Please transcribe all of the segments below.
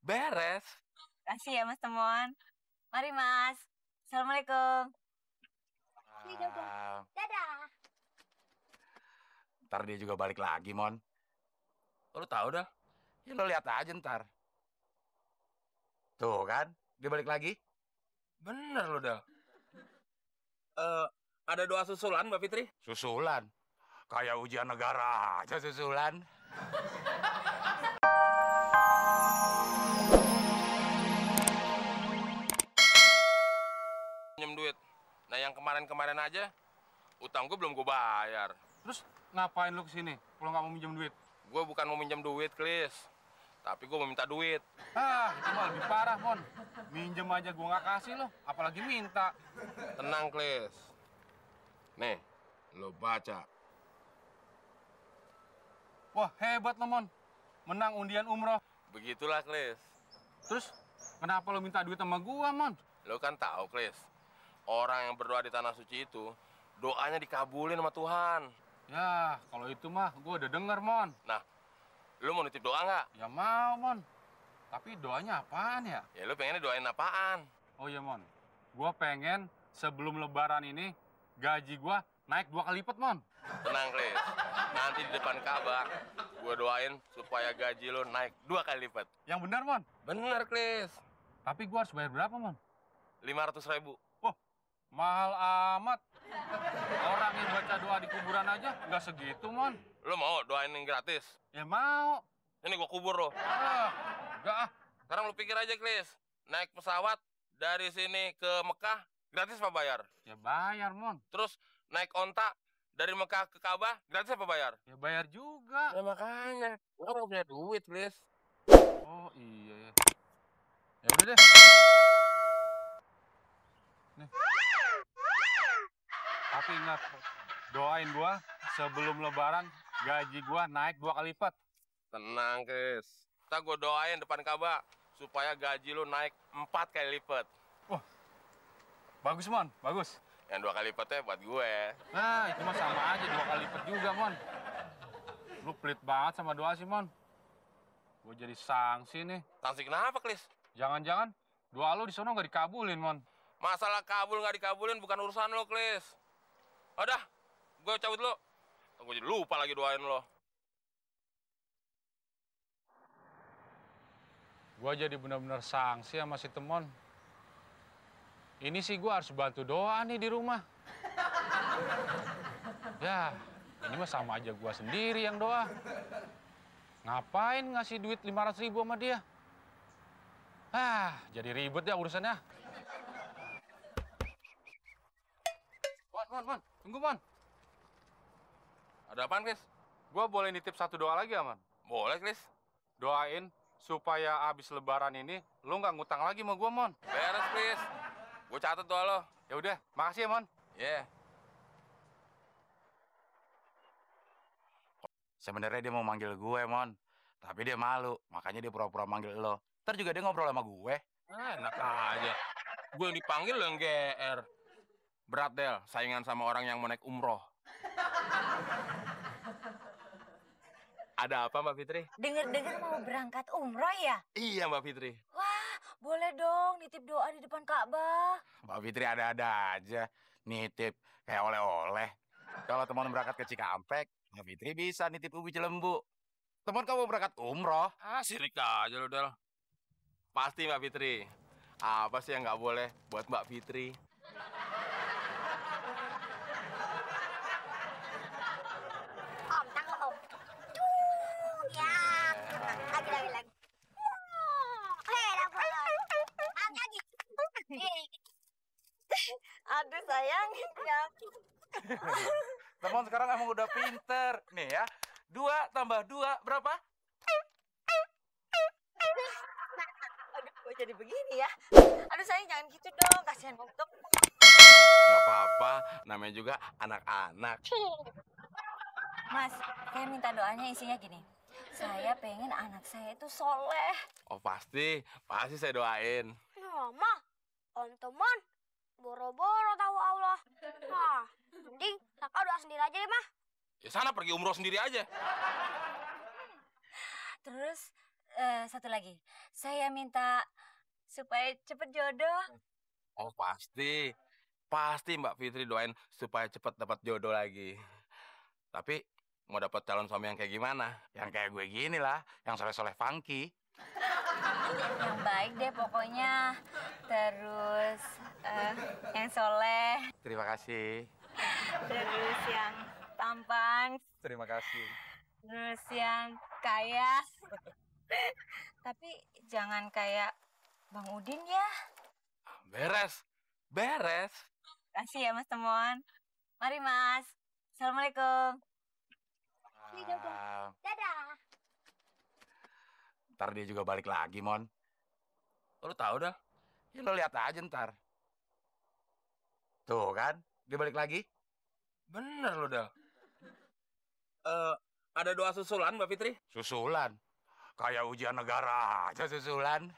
Beres. Kasih ya Mas Temon. Mari Mas. Assalamualaikum. Dadah. Ntar dia juga balik lagi, Mon. Lu tahu dah. Ya lo lihat aja ntar. Tuh kan, dia balik lagi. Bener lo, Del. Ada doa susulan, Mbak Fitri? Susulan. Kayak ujian negara aja susulan. Pinjem duit. Nah, yang kemarin-kemarin aja, utang gue belum gue bayar. Terus ngapain lu kesini kalau nggak mau minjem duit? Gue bukan mau minjem duit, Klis. Tapi gue mau minta duit. Itu mah lebih parah, Mon. Minjem aja gua nggak kasih lo, apalagi minta. Tenang, Klis. Nih, lo baca. Wah, hebat lo, Mon. Menang undian umroh. Begitulah, Klis. Terus kenapa lo minta duit sama gua, Mon? Lo kan tahu, Klis. Orang yang berdoa di tanah suci itu, doanya dikabulin sama Tuhan. Ya, kalau itu mah gua udah denger, Mon. Nah, lo mau nitip doa nggak? Ya mau, Mon. Tapi doanya apaan ya? Ya lo pengennya doain apaan? Oh iya, Mon. Gua pengen sebelum lebaran ini gaji gua naik 2 kali lipat, Mon. Tenang, Klis. Nanti di depan Ka'bah, gue doain supaya gaji lo naik 2 kali lipat. Yang benar, Mon. Bener, Klis. Tapi gua harus bayar berapa, Mon? 500.000. Mahal amat. Orang yang baca doa di kuburan aja nggak segitu, Mon. Lo mau doain yang gratis? Ya mau. Ini gue kubur lo. Enggak ah. Sekarang lo pikir aja, Klis. Naik pesawat dari sini ke Mekah, gratis apa bayar? Ya bayar, Mon. Terus naik onta dari Mekah ke Ka'bah, gratis apa bayar? Ya bayar juga. Ya makanya, gue kan punya duit, Klis. Oh iya ya. Ya udah deh. Nih. Tapi ingat, doain gua sebelum lebaran gaji gua naik 2 kali lipat. Tenang, Klis. Ntar gue doain depan Ka'bah supaya gaji lo naik 4 kali lipat. Wah, bagus, Mon. Bagus. Yang 2 kali lipatnya buat gue. Nah, itu mah sama aja 2 kali lipat juga, Mon. Lu pelit banget sama doa sih, Mon. Gua jadi sanksi nih. Sanksi kenapa, Klis? Jangan-jangan doa lu di sono nggak dikabulin, Mon. Masalah kabul nggak dikabulin bukan urusan lo, Klis. Udah, gue cabut lo. Gue jadi lupa lagi doain lo. Gua jadi benar-benar sanksi sama si Temon. Ini sih gua harus bantu doa nih di rumah. Ya, ini mah sama aja gua sendiri yang doa. Ngapain ngasih duit 500.000 sama dia? Jadi ribet ya urusannya. Mon, tunggu, Mon. Ada apaan, Klis? Gua boleh nitip satu doa lagi ya, Mon? Boleh, Klis. Doain supaya abis lebaran ini lu nggak ngutang lagi sama gua, Mon. Beres, Klis. Gue catat doa lo. Ya udah, makasih ya, Mon. Yeah. Sebenarnya dia mau manggil gue, Mon. Tapi dia malu, makanya dia pura-pura manggil lo. Ntar juga dia ngobrol sama gue. Enak aja. Gue yang dipanggil lo yang GR. Berat, Del. Saingan sama orang yang mau naik umroh. Ada apa, Mbak Fitri? Dengar-dengar mau berangkat umroh ya? Iya, Mbak Fitri. Wah, boleh dong nitip doa di depan Ka'bah. Mbak Fitri ada-ada aja. Nitip kayak oleh-oleh. Kalau teman berangkat ke Cikampek, Mbak Fitri bisa nitip ubi Cilembu. Teman kamu berangkat umroh. Sirik aja lo, Del. Pasti, Mbak Fitri. Apa sih yang nggak boleh buat Mbak Fitri? Om, tangkap Om. Ya, lagi. Lagi. Aduh sayang, ya. Teman sekarang emang udah pinter. Nih ya, 2 tambah 2 berapa? Aduh, kok jadi begini ya? Aduh sayang, jangan gitu dong, kasihan untuk. Nggak apa-apa, namanya juga anak-anak. Mas, saya minta doanya isinya gini. Saya pengen anak saya itu soleh. Oh pasti saya doain. Mama, Om Temon, boro-boro tahu Allah. Mending kakak doa sendiri aja deh, Mah. Ya sana pergi umroh sendiri aja. Terus satu lagi. Saya minta supaya cepet jodoh. Oh pasti. Pasti Mbak Fitri doain supaya cepat dapat jodoh lagi. Tapi mau dapat calon suami yang kayak gimana? Yang kayak gue gini lah, yang soleh-soleh funky. Yang baik deh pokoknya. Terus yang soleh. Terima kasih. Terus yang tampan. Terima kasih. Terus yang kaya. Tapi jangan kayak Bang Udin ya. Beres. Beres. Kasih ya Mas Temon. Mari Mas. Assalamualaikum. Dadah. Ntar dia juga balik lagi, Mon. Lu tahu dah. Ya lo lihat aja ntar. Tuh kan, dia balik lagi. Bener lu dah. Ada doa susulan Mbak Fitri? Susulan. Kayak ujian negara aja susulan.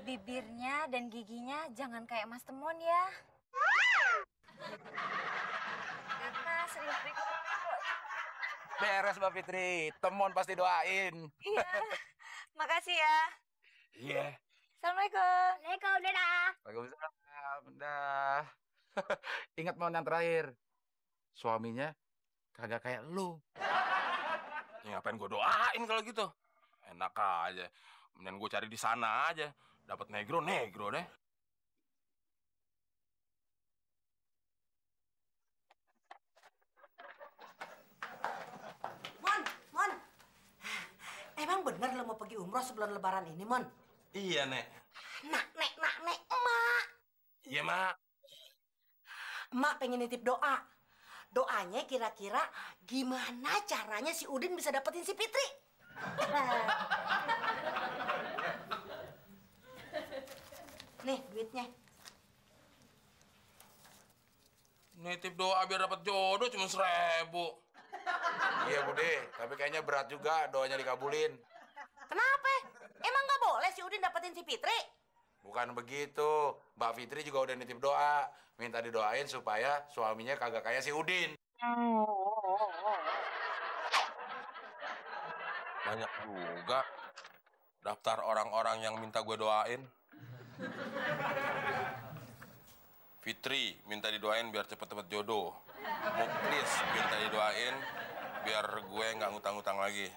Bibirnya dan giginya jangan kayak Mas Temon ya. Karena sering Beres, Mbak Fitri. Temon pasti doain. Iya. Makasih ya. Iya. Assalamualaikum. Assalamualaikum, dadah. Waalaikumsalam. Dah. Ingat, Mon, yang terakhir. Suaminya kagak kayak lu. Ya, ngapain gue doain kalau gitu? Enak aja. Mending gue cari di sana aja. Dapat negro deh. Mon. Emang bener lo mau pergi umroh sebelum lebaran ini, Mon? Iya, Nek. Nak, emak. Iya, Mak. Emak pengen nitip doa. Doanya kira-kira gimana caranya si Udin bisa dapetin si Fitri? Nih, duitnya. Nitip doa biar dapat jodoh cuma 1.000. Iya, Bude. Tapi kayaknya berat juga doanya dikabulin. Kenapa? Emang nggak boleh si Udin dapetin si Fitri? Bukan begitu. Mbak Fitri juga udah nitip doa. Minta didoain supaya suaminya kagak kayak si Udin. Banyak juga daftar orang-orang yang minta gue doain. Fitri minta didoain biar cepet-cepet jodoh. Muklis minta didoain biar gue nggak ngutang-ngutang lagi.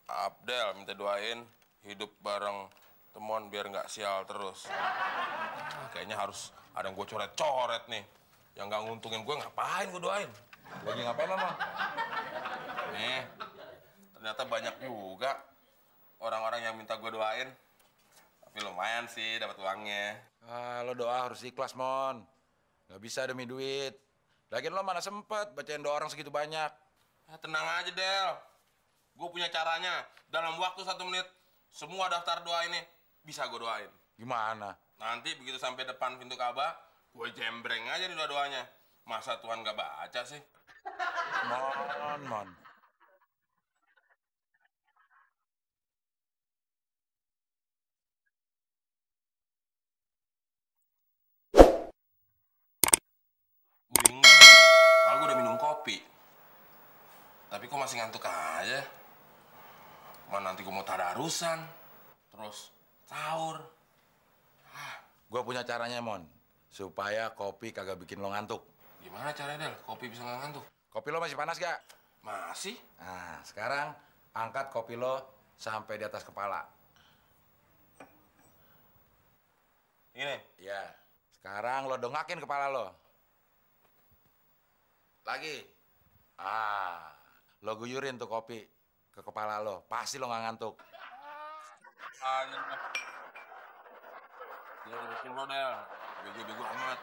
Abdel minta doain hidup bareng Temon biar nggak sial terus. Kayaknya harus ada yang gue coret-coret nih. Yang nggak nguntungin gue ngapain gue doain? Lagi ngapain lo, Mon? Nih, ternyata banyak juga orang-orang yang minta gue doain. Tapi lumayan sih dapat uangnya. Ah, lo doa harus ikhlas, Mon. Nggak bisa demi duit. Lagian lo mana sempet bacain doa orang segitu banyak. Tenang aja, Del. Gue punya caranya. Dalam waktu 1 menit, semua daftar doa ini bisa gue doain. Gimana? Nanti begitu sampai depan pintu Ka'bah, gue jembreng aja nih doa-doanya. Masa Tuhan gak baca sih? Mon. Enggak. Malah gue udah minum kopi. Tapi kok masih ngantuk aja? Mana nanti gue mau tadarusan. Terus sahur. Gue punya caranya, Mon. Supaya kopi kagak bikin lo ngantuk. Gimana caranya, Del? Kopi bisa nggak ngantuk? Kopi lo masih panas gak? Masih? Nah, sekarang angkat kopi lo sampai di atas kepala. Ini? Ya. Sekarang lo dongakin kepala lo. Lagi. Lo guyurin tuh kopi ke kepala lo. Pasti lo nggak ngantuk. Ya, bikin lo, Del. Bego-bego amat.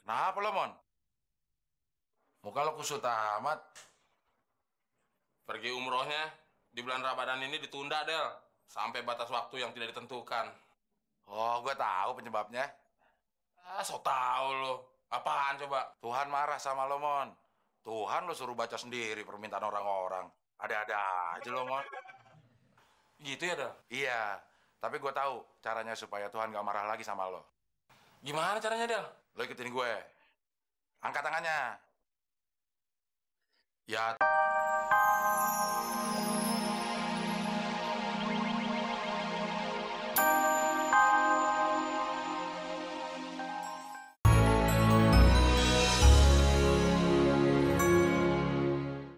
Kenapa lo, Mon? Muka lo kusut amat. Pergi umrohnya di bulan Ramadan ini ditunda, Del. Sampai batas waktu yang tidak ditentukan. Oh, gue tahu penyebabnya. So tau lo. Apaan coba? Tuhan marah sama lo, Mon. Tuhan lo suruh baca sendiri permintaan orang-orang. Ada-ada aja lo, Mon. Gitu ya, Del? Iya, tapi gue tahu caranya supaya Tuhan gak marah lagi sama lo. Gimana caranya, Del? Lo ikutin gue. Angkat tangannya. Ya.